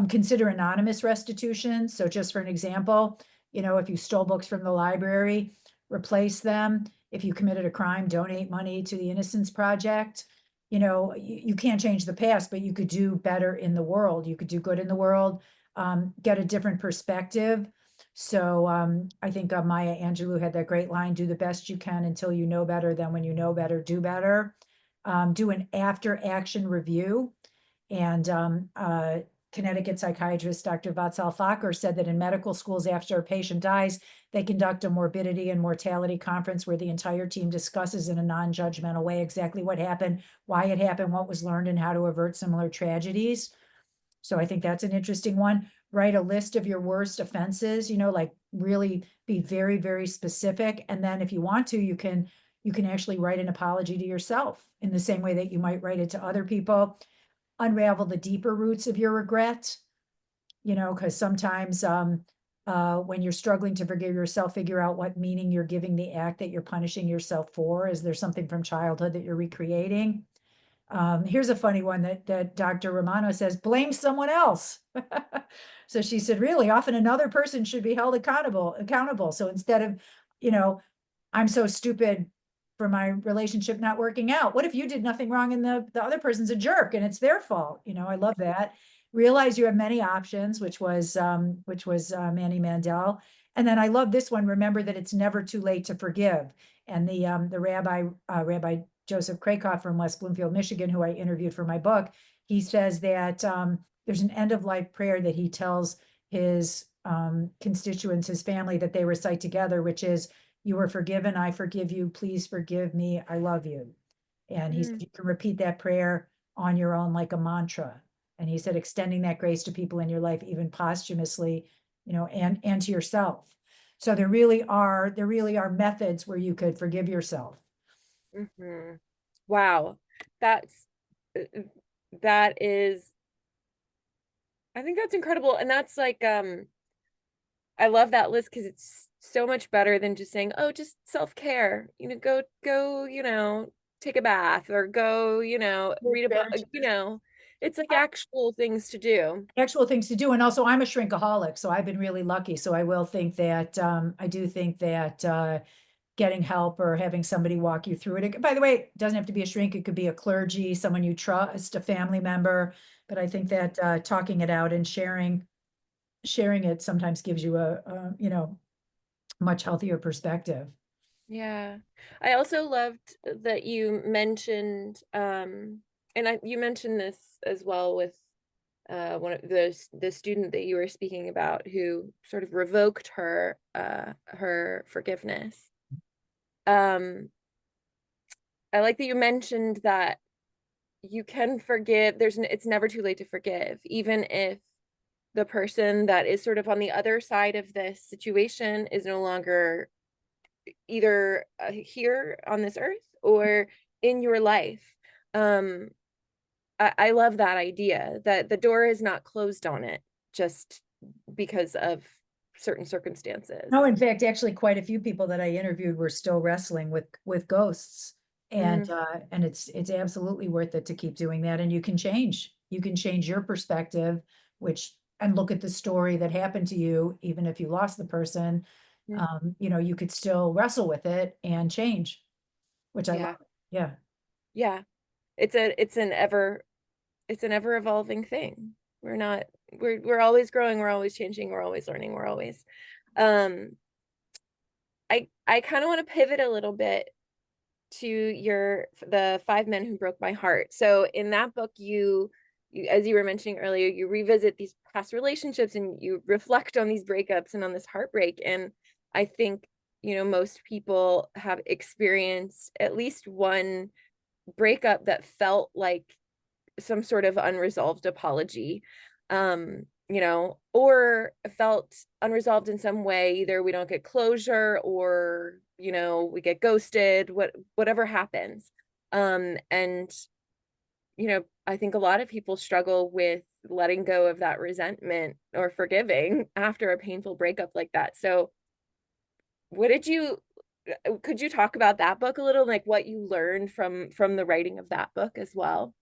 S2: Consider anonymous restitution. So just for an example, if you stole books from the library, replace them. If you committed a crime, donate money to the Innocence Project. You can't change the past, but you could do better in the world. You could do good in the world, get a different perspective. So I think Maya Angelou had that great line, do the best you can until you know better, then when you know better, do better. Do an after action review and Connecticut psychiatrist Dr. Vatsal Fakir said that in medical schools, after a patient dies, they conduct a morbidity and mortality conference where the entire team discusses in a non-judgmental way exactly what happened, why it happened, what was learned, and how to avert similar tragedies. So I think that's an interesting one. Write a list of your worst offenses, like really be very, very specific. And then if you want to, you can actually write an apology to yourself in the same way that you might write it to other people. Unravel the deeper roots of your regret, because sometimes when you're struggling to forgive yourself, figure out what meaning you're giving the act that you're punishing yourself for. Is there something from childhood that you're recreating? Here's a funny one that Dr. Romano says, blame someone else. So she said, really, often another person should be held accountable. So instead of, you know, I'm so stupid for my relationship not working out. What if you did nothing wrong and the other person's a jerk and it's their fault? I love that. Realize you have many options, which was Manny Mandel. And then I love this one. Remember that it's never too late to forgive. And the Rabbi Joseph Krakoff from West Bloomfield, Michigan, who I interviewed for my book, he says that there's an end of life prayer that he tells his constituents, his family, that they recite together, which is, you are forgiven, I forgive you, please forgive me, I love you. And he said
S1: Mm,
S2: you can repeat that prayer on your own like a mantra. And he said extending that grace to people in your life, even posthumously, and to yourself. So there really are methods where you could forgive yourself.
S1: mhm. Wow. That's uh, that is I think that's incredible. And that's like I love that list because it's so much better than just saying, "Oh, just self-care." Go, take a bath or go, read a book, It's like actual things to do.
S2: Actual things to do. And also I'm a shrinkaholic, so I've been really lucky. So I do think that getting help or having somebody walk you through it. By the way, it doesn't have to be a shrink. It could be a clergy, someone you trust, a family member. But I think that talking it out and sharing it sometimes gives you a much healthier perspective.
S1: Yeah. I also loved that you mentioned and you mentioned this as well with one of the student that you were speaking about who sort of revoked her forgiveness. Um I like that you mentioned that you can forgive. It's never too late to forgive, even if the person that is sort of on the other side of this situation is no longer either here on this earth or in your life. Um, I love that idea that the door is not closed on it just because of certain circumstances.
S2: No, in fact, actually, quite a few people that I interviewed were still wrestling with ghosts, and
S1: Mm,
S2: and it's absolutely worth it to keep doing that. And you can change your perspective, and look at the story that happened to you, even if you lost the person.
S1: mm,
S2: You could still wrestle with it and change, which I
S1: yeah,
S2: love. Yeah.
S1: yeah. It's an ever evolving thing. We're not we're always growing, we're always changing, we're always learning, we're always um I kind of want to pivot a little bit to the Five Men Who Broke My Heart. So in that book you as you were mentioning earlier, you revisit these past relationships and you reflect on these breakups and on this heartbreak. And I think, most people have experienced at least one breakup that felt like some sort of unresolved apology, or felt unresolved in some way. Either we don't get closure or, we get ghosted, whatever happens. And, I think a lot of people struggle with letting go of that resentment or forgiving after a painful breakup like that. So, what did you could you talk about that book a little, like what you learned from the writing of that book as well?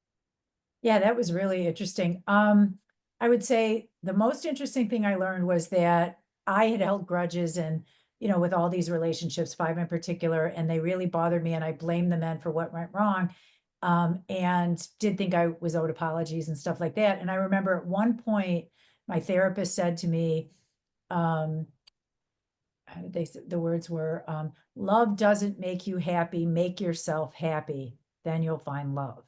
S2: Yeah, that was really interesting. I would say the most interesting thing I learned was that I had held grudges and, with all these relationships, five in particular, and they really bothered me and I blamed the men for what went wrong. And did think I was owed apologies and stuff like that. And I remember at one point, my therapist said to me, um, how did the words were, love doesn't make you happy, make yourself happy, then you'll find love.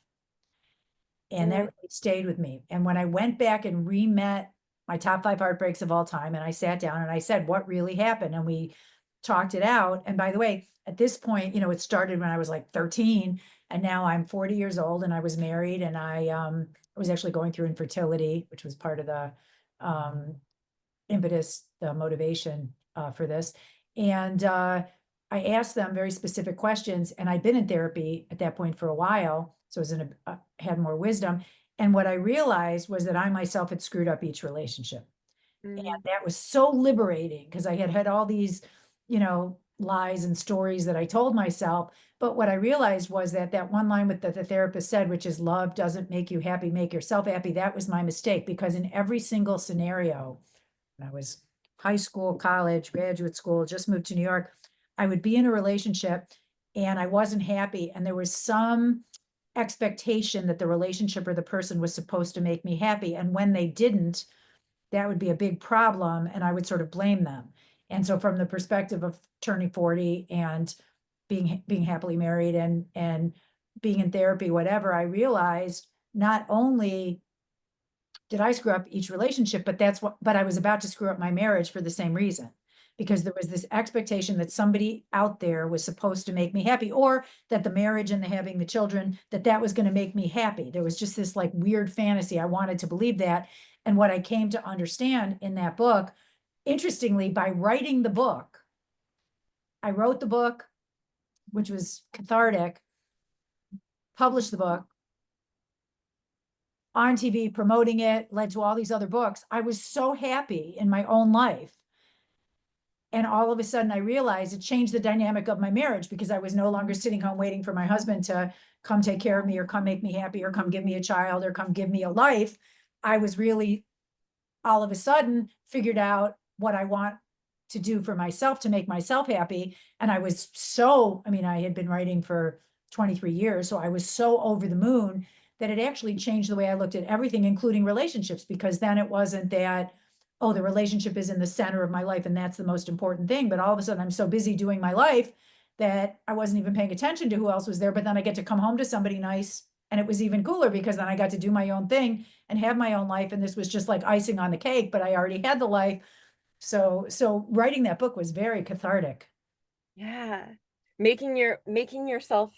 S2: And that
S1: Mm,
S2: really stayed with me. And when I went back and re-met my top 5 heartbreaks of all time, and I sat down and I said, what really happened? And we talked it out. And by the way, at this point, it started when I was like 13, and now I'm 40 years old and I was married, and I was actually going through infertility, which was part of the um impetus, the motivation for this. And I asked them very specific questions, and I'd been in therapy at that point for a while, so I was had more wisdom. And what I realized was that I myself had screwed up each relationship, and
S1: mm,
S2: that was so liberating because I had had all these, lies and stories that I told myself. But what I realized was that that one line with the therapist said, which is love doesn't make you happy, make yourself happy. That was my mistake, because in every single scenario, when I was high school, college, graduate school, just moved to New York, I would be in a relationship and I wasn't happy. And there was some expectation that the relationship or the person was supposed to make me happy. And when they didn't, that would be a big problem. And I would sort of blame them. And so from the perspective of turning 40 and being happily married and being in therapy, whatever, I realized not only did I screw up each relationship, but I was about to screw up my marriage for the same reason. Because there was this expectation that somebody out there was supposed to make me happy, or that the marriage and the having the children, that was going to make me happy. There was just this like weird fantasy. I wanted to believe that. And what I came to understand in that book, interestingly, by writing the book, I wrote the book, which was cathartic, published the book on TV, promoting it, led to all these other books. I was so happy in my own life. And all of a sudden I realized it changed the dynamic of my marriage, because I was no longer sitting home waiting for my husband to come take care of me, or come make me happy, or come give me a child, or come give me a life. I was really all of a sudden figured out what I want to do for myself to make myself happy. And I mean, I had been writing for 23 years, so I was so over the moon that it actually changed the way I looked at everything, including relationships, because then it wasn't that, oh, the relationship is in the center of my life and that's the most important thing. But all of a sudden I'm so busy doing my life that I wasn't even paying attention to who else was there. But then I get to come home to somebody nice. And it was even cooler because then I got to do my own thing and have my own life. And this was just like icing on the cake, but I already had the life. So writing that book was very cathartic.
S1: yeah. Making yourself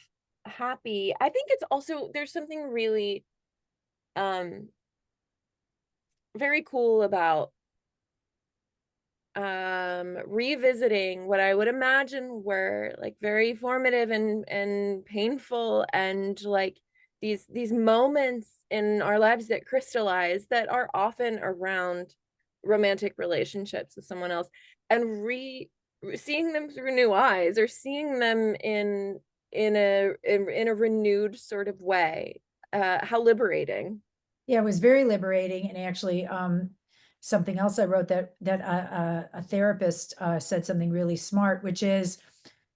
S1: happy. I think it's also there's something really um very cool about revisiting what I would imagine were like very formative and painful, and like these moments in our lives that crystallize, that are often around romantic relationships with someone else, and re seeing them through new eyes, or seeing them in a renewed sort of way. How liberating.
S2: Yeah, it was very liberating. And actually, something else I wrote, that a therapist said something really smart, which is,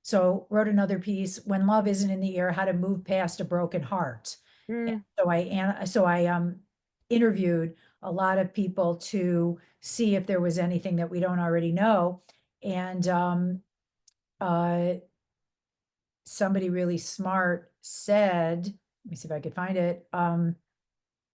S2: so wrote another piece, when love isn't in the air, how to move past a broken heart. And
S1: Mm,
S2: so I interviewed a lot of people to see if there was anything that we don't already know. And uh, somebody really smart said, let me see if I could find it.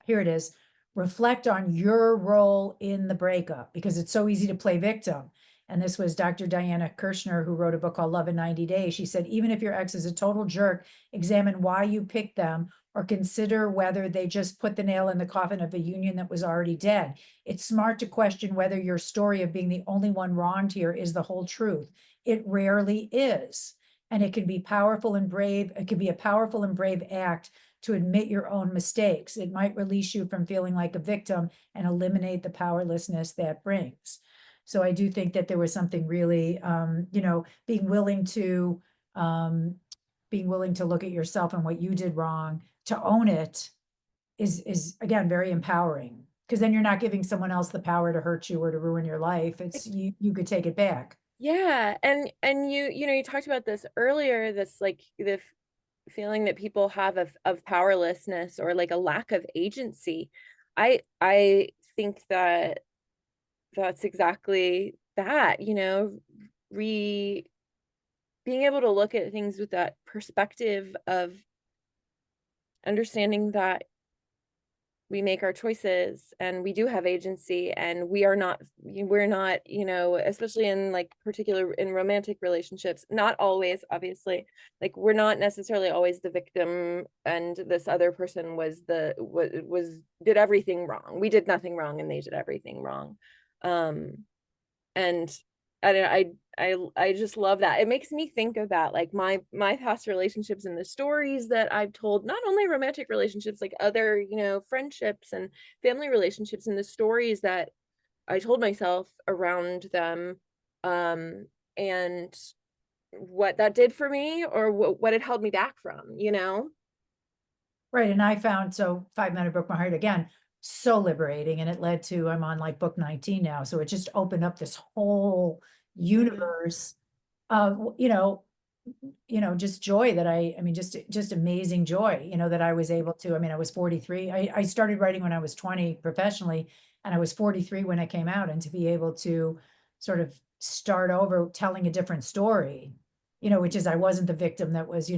S2: Here it is. Reflect on your role in the breakup, because it's so easy to play victim. And this was Dr. Diana Kirshner, who wrote a book called Love in 90 Days. She said, even if your ex is a total jerk, examine why you picked them, or consider whether they just put the nail in the coffin of a union that was already dead. It's smart to question whether your story of being the only one wronged here is the whole truth. It rarely is. And it can be powerful and brave. It can be a powerful and brave act to admit your own mistakes. It might release you from feeling like a victim and eliminate the powerlessness that brings. So I do think that there was something really, um, being willing to look at yourself and what you did wrong, to own it, is again very empowering, because then you're not giving someone else the power to hurt you or to ruin your life. It's you could take it back.
S1: yeah, and you talked about this earlier, this like the feeling that people have of powerlessness, or like a lack of agency. I think that that's exactly that, re being able to look at things with that perspective of understanding that we make our choices and we do have agency, and we're not, especially in like particular in romantic relationships, not always, obviously, like we're not necessarily always the victim and this other person was did everything wrong. We did nothing wrong and they did everything wrong. And I just love that. It makes me think about like my past relationships and the stories that I've told, not only romantic relationships, like other, friendships and family relationships, and the stories that I told myself around them, and what that did for me, or what it held me back from.
S2: Right, and I found, so 5 Minute Book My Heart again, so liberating, and it led to, I'm on like book 19 now, so it just opened up this whole
S1: Yeah.
S2: universe of, just joy that I mean, just amazing joy, that I was able to, I mean, I was 43. I started writing when I was 20 professionally, and I was 43 when I came out, and to be able to sort of start over telling a different story, which is I wasn't the victim that was,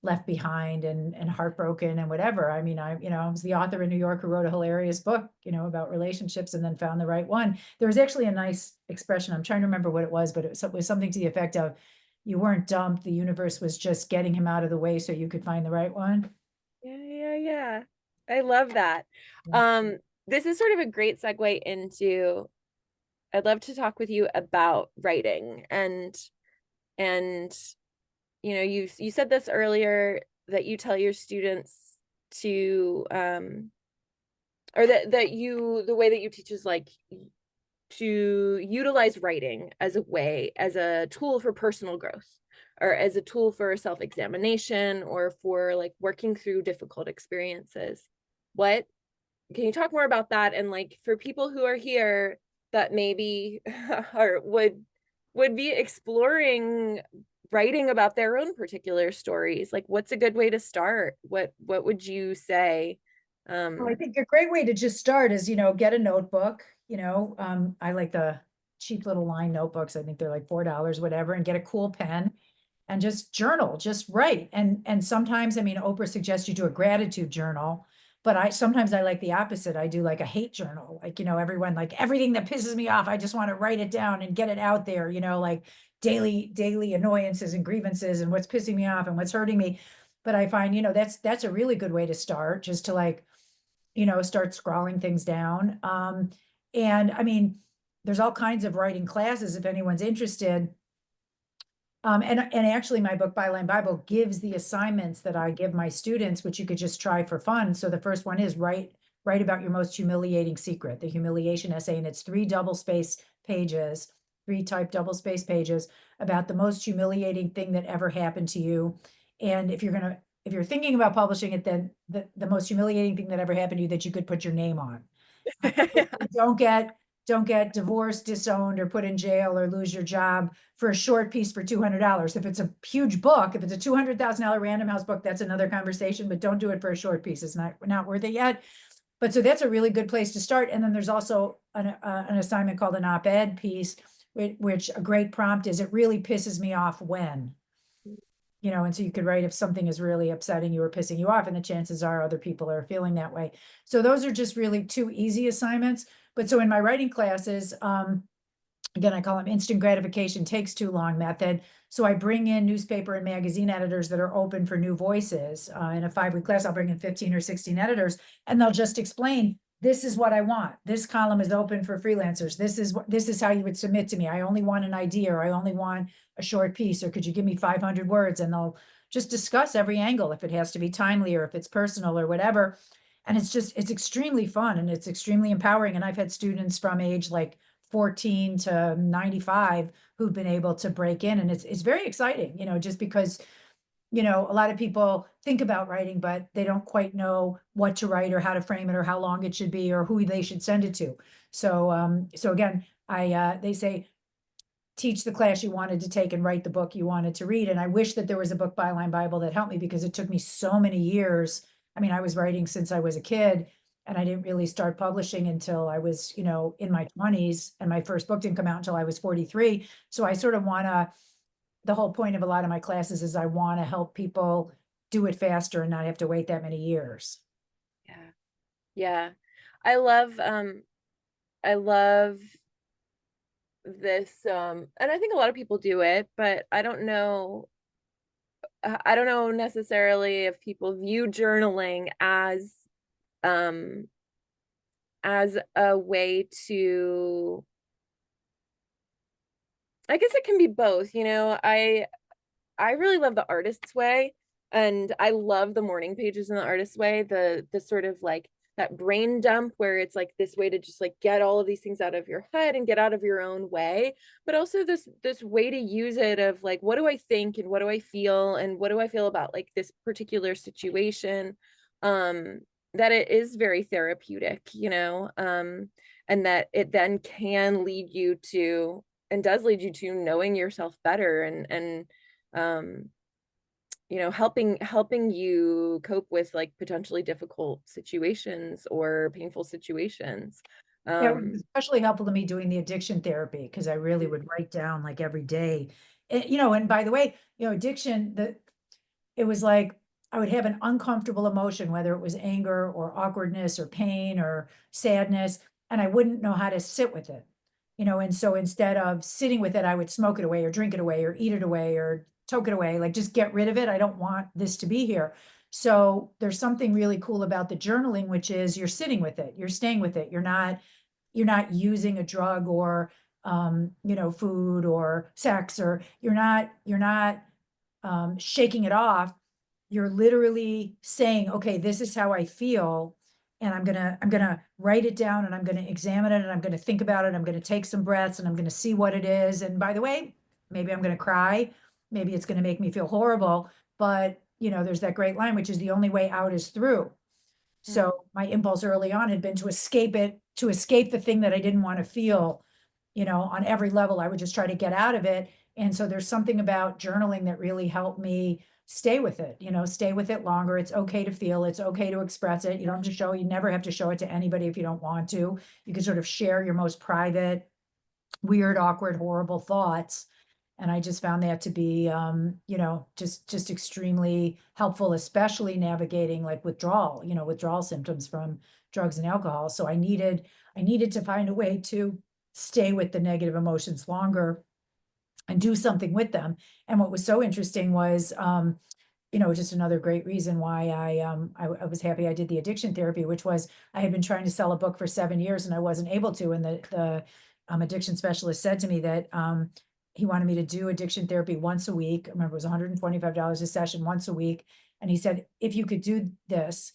S2: left behind and heartbroken and whatever. I mean, I was the author in New York who wrote a hilarious book, about relationships and then found the right one. There was actually a nice expression. I'm trying to remember what it was, but it was something to the effect of, you weren't dumped. The universe was just getting him out of the way so you could find the right one.
S1: Yeah, yeah, yeah. I love that.
S2: Yeah.
S1: Um, this is sort of a great segue into, I'd love to talk with you about writing, and you said this earlier, that you tell your students to or that the way that you teach is like to utilize writing as a way, as a tool for personal growth, or as a tool for self-examination, or for like working through difficult experiences. What Can you talk more about that? And like for people who are here that maybe or would be exploring writing about their own particular stories, like what's a good way to start? What would you say?
S2: Well, I
S1: um
S2: think a great way to just start is, get a notebook, I like the cheap little line notebooks. I think they're like $4, whatever, and get a cool pen and just journal, just write. And sometimes, I mean, Oprah suggests you do a gratitude journal, but sometimes I like the opposite. I do like a hate journal. Like, everyone, like everything that pisses me off, I just want to write it down and get it out there, like daily annoyances and grievances and what's pissing me off and what's hurting me. But I find, that's a really good way to start, just to like, start scrawling things down. And I mean, there's all kinds of writing classes if anyone's interested. And actually my book Byline Bible gives the assignments that I give my students, which you could just try for fun. So the first one is write about your most humiliating secret, the humiliation essay, and it's 3 double-space pages, 3 typed double-space pages about the most humiliating thing that ever happened to you. And if you're thinking about publishing it, then the most humiliating thing that ever happened to you that you could put your name on. Don't get divorced, disowned, or put in jail, or lose your job for a short piece for $200. If it's a huge book, if it's a $200,000 Random House book, that's another conversation, but don't do it for a short piece. It's not worth it yet. But so that's a really good place to start. And then there's also an assignment called an op-ed piece, which a great prompt is, it really pisses me off when, and so you could write if something is really upsetting you or pissing you off, and the chances are other people are feeling that way. So those are just really 2 easy assignments. But so in my writing classes, again, I call them instant gratification takes too long method. So I bring in newspaper and magazine editors that are open for new voices. In a 5-week class, I'll bring in 15 or 16 editors, and they'll just explain, this is what I want. This column is open for freelancers. This is how you would submit to me. I only want an idea, or I only want a short piece, or could you give me 500 words? And they'll just discuss every angle, if it has to be timely or if it's personal or whatever. And it's extremely fun and it's extremely empowering. And I've had students from age like 14 to 95 who've been able to break in, and it's very exciting, just because, a lot of people think about writing, but they don't quite know what to write or how to frame it or how long it should be or who they should send it to. So again, they say, teach the class you wanted to take and write the book you wanted to read. And I wish that there was a book Byline Bible that helped me, because it took me so many years. I mean, I was writing since I was a kid, and I didn't really start publishing until I was, in my 20s, and my first book didn't come out until I was 43. So I sort of want to, the whole point of a lot of my classes is I want to help people do it faster and not have to wait that many years.
S1: Yeah. Yeah. I love I love this and I think a lot of people do it, but I don't know necessarily if people view journaling um as a way to, I guess it can be both, you know. I really love the artist's way, and I love the morning pages in the artist's way, the sort of like that brain dump where it's like this way to just like get all of these things out of your head and get out of your own way, but also this way to use it of like, what do I think and what do I feel and what do I feel about like this particular situation, um that it is very therapeutic, you know, and that it then can lead you to, and does lead you to, knowing yourself better and um you know, helping you cope with like potentially difficult situations or painful situations.
S2: Yeah, it was
S1: um
S2: especially helpful to me doing the addiction therapy because I really would write down like every day. You know, and by the way, you know, addiction, it was like I would have an uncomfortable emotion, whether it was anger or awkwardness or pain or sadness, and I wouldn't know how to sit with it. You know, and so instead of sitting with it, I would smoke it away or drink it away or eat it away or toke it away, like just get rid of it. I don't want this to be here. So there's something really cool about the journaling, which is you're sitting with it, you're staying with it. You're not using a drug or you know, food or sex, or you're not shaking it off. You're literally saying, okay, this is how I feel. And I'm gonna write it down and I'm gonna examine it and I'm gonna think about it. I'm gonna take some breaths and I'm gonna see what it is. And by the way, maybe I'm gonna cry. Maybe it's gonna make me feel horrible. But you know, there's that great line, which is the only way out is through.
S1: mm,
S2: So my impulse early on had been to escape it, to escape the thing that I didn't want to feel, you know, on every level. I would just try to get out of it. And so there's something about journaling that really helped me stay with it, you know, stay with it longer. It's okay to feel, it's okay to express it. You don't have to show, you never have to show it to anybody if you don't want to. You can sort of share your most private, weird, awkward, horrible thoughts. And I just found that to be, you know, just extremely helpful, especially navigating like withdrawal, you know, withdrawal symptoms from drugs and alcohol. So I needed to find a way to stay with the negative emotions longer and do something with them. And what was so interesting was, you know, just another great reason why I was happy I did the addiction therapy, which was I had been trying to sell a book for 7 years and I wasn't able to. And the addiction specialist said to me that he wanted me to do addiction therapy once a week. I remember it was $125 a session once a week. And he said, if you could do this,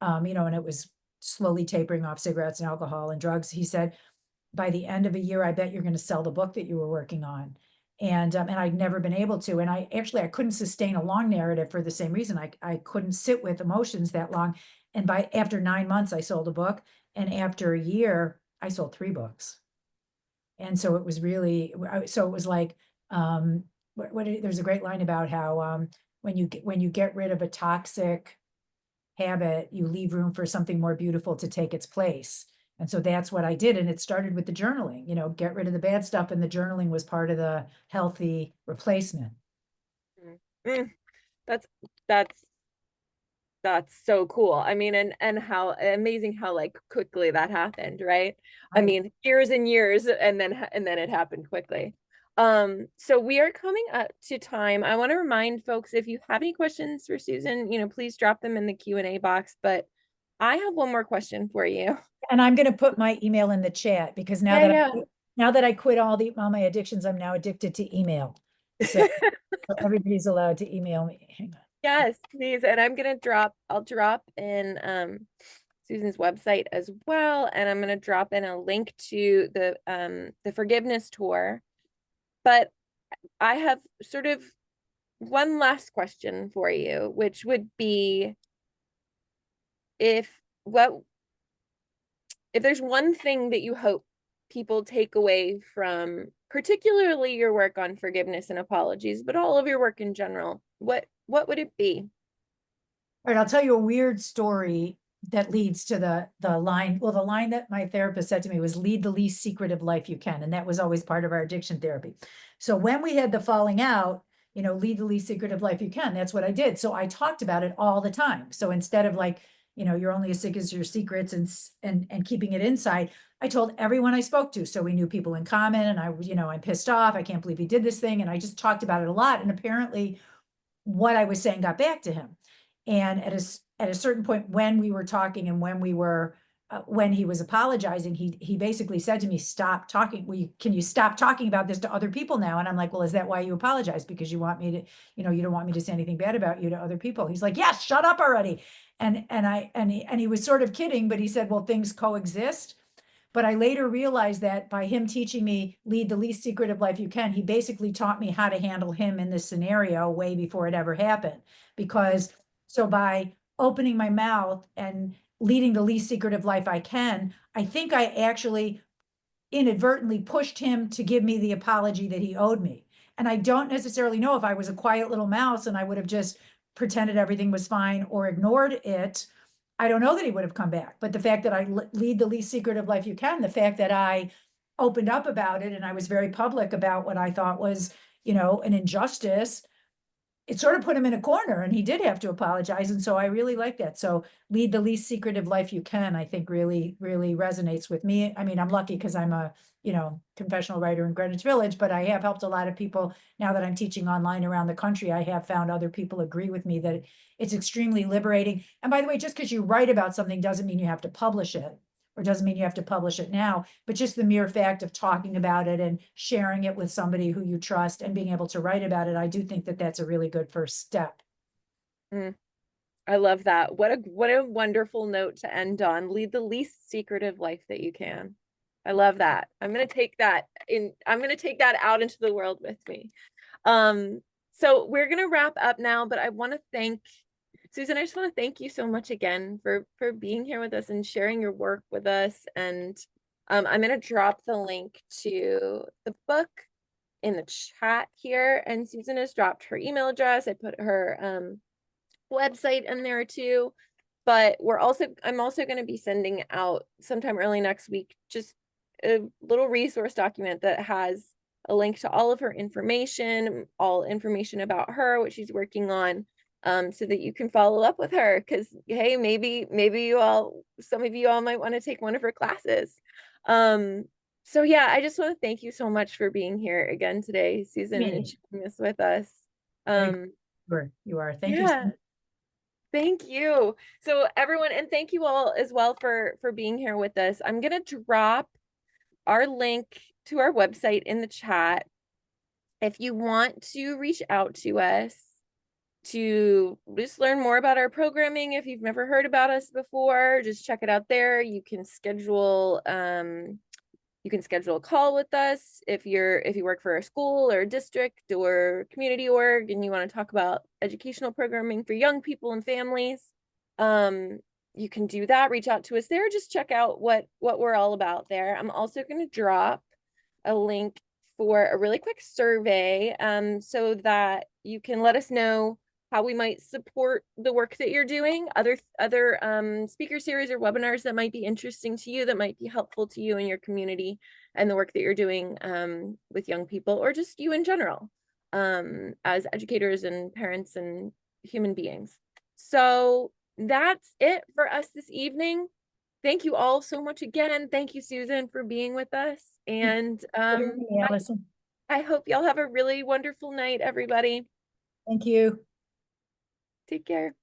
S2: you know, and it was slowly tapering off cigarettes and alcohol and drugs. He said, by the end of a year, I bet you're going to sell the book that you were working on. And I'd never been able to. And I couldn't sustain a long narrative for the same reason. I couldn't sit with emotions that long. And after 9 months, I sold a book. And after a year, I sold 3 books. And so it was really, so it was like, there's a great line about how, when you get rid of a toxic habit, you leave room for something more beautiful to take its place. And so that's what I did. And it started with the journaling, you know, get rid of the bad stuff. And the journaling was part of the healthy replacement.
S1: mm, mm. that's that's that's so cool. I mean, and how amazing how like quickly that happened, right? I
S2: Right.
S1: mean, years and years, and then it happened quickly. So we are coming up to time. I want to remind folks, if you have any questions for Susan, you know, please drop them in the Q&A box, but I have one more question for you.
S2: And I'm going to put my email in the chat because
S1: Yeah, yeah.
S2: now that I quit all my addictions, I'm now addicted to email. So everybody's allowed to email me. Hang on.
S1: Yes, please. And I'll drop in Susan's website as well. And I'm gonna drop in a link to the forgiveness tour. But I have sort of one last question for you, which would be, if what if there's one thing that you hope people take away from particularly your work on forgiveness and apologies, but all of your work in general, what would it be?
S2: All right, I'll tell you a weird story that leads to the line. Well, the line that my therapist said to me was lead the least secretive life you can. And that was always part of our addiction therapy. So when we had the falling out, you know, lead the least secretive life you can. That's what I did. So I talked about it all the time. So instead of like you're only as sick as your secrets, and keeping it inside. I told everyone I spoke to. So we knew people in common, and I'm pissed off. I can't believe he did this thing. And I just talked about it a lot. And apparently what I was saying got back to him. And at a certain point when we were talking, and when he was apologizing, he basically said to me, "Stop talking. Can you stop talking about this to other people now?" And I'm like, "Well, is that why you apologize? Because you want me to, you don't want me to say anything bad about you to other people?" He's like, "Yes, shut up already." And he was sort of kidding, but he said, "Well, things coexist." But I later realized that by him teaching me lead the least secretive life you can, he basically taught me how to handle him in this scenario way before it ever happened. Because so by opening my mouth and leading the least secretive life I can, I think I actually inadvertently pushed him to give me the apology that he owed me. And I don't necessarily know if I was a quiet little mouse and I would have just pretended everything was fine or ignored it. I don't know that he would have come back. But the fact that I lead the least secretive life you can, the fact that I opened up about it and I was very public about what I thought was, an injustice, it sort of put him in a corner, and he did have to apologize. And so I really like that. So lead the least secretive life you can, I think really, really resonates with me. I mean, I'm lucky because I'm a, confessional writer in Greenwich Village, but I have helped a lot of people now that I'm teaching online around the country. I have found other people agree with me that it's extremely liberating. And by the way, just because you write about something doesn't mean you have to publish it, or doesn't mean you have to publish it now, but just the mere fact of talking about it and sharing it with somebody who you trust and being able to write about it, I do think that that's a really good first step.
S1: Mm, I love that. What a wonderful note to end on. Lead the least secretive life that you can. I love that. I'm gonna take that out into the world with me. Um, so we're gonna wrap up now, but I want to thank Susan. I just want to thank you so much again for being here with us and sharing your work with us. And I'm gonna drop the link to the book in the chat here. And Susan has dropped her email address. I put her website in there too. But I'm also going to be sending out sometime early next week just a little resource document that has a link to all of her information, all information about her, what she's working on, so that you can follow up with her. Because hey, maybe some of you all might want to take one of her classes. Um, so yeah, I just want to thank you so much for being here again today, Susan, and
S2: Me,
S1: sharing this with us.
S2: very
S1: Um,
S2: good. You are. Thank you so
S1: yeah.
S2: much.
S1: Thank you. So everyone, and thank you all as well for being here with us. I'm gonna drop our link to our website in the chat. If you want to reach out to us to just learn more about our programming, if you've never heard about us before, just check it out there. You can schedule a call with us if you work for a school or a district or community org and you want to talk about educational programming for young people and families. Um, you can do that. Reach out to us there. Just check out what we're all about there. I'm also going to drop a link for a really quick survey, so that you can let us know how we might support the work that you're doing, other speaker series or webinars that might be interesting to you, that might be helpful to you and your community and the work that you're doing with young people, or just you in general, as educators and parents and human beings. So that's it for us this evening. Thank you all so much again. Thank you, Susan, for being with us. And
S2: Consider me, Allison.
S1: I hope y'all have a really wonderful night, everybody.
S2: Thank you.
S1: Take care.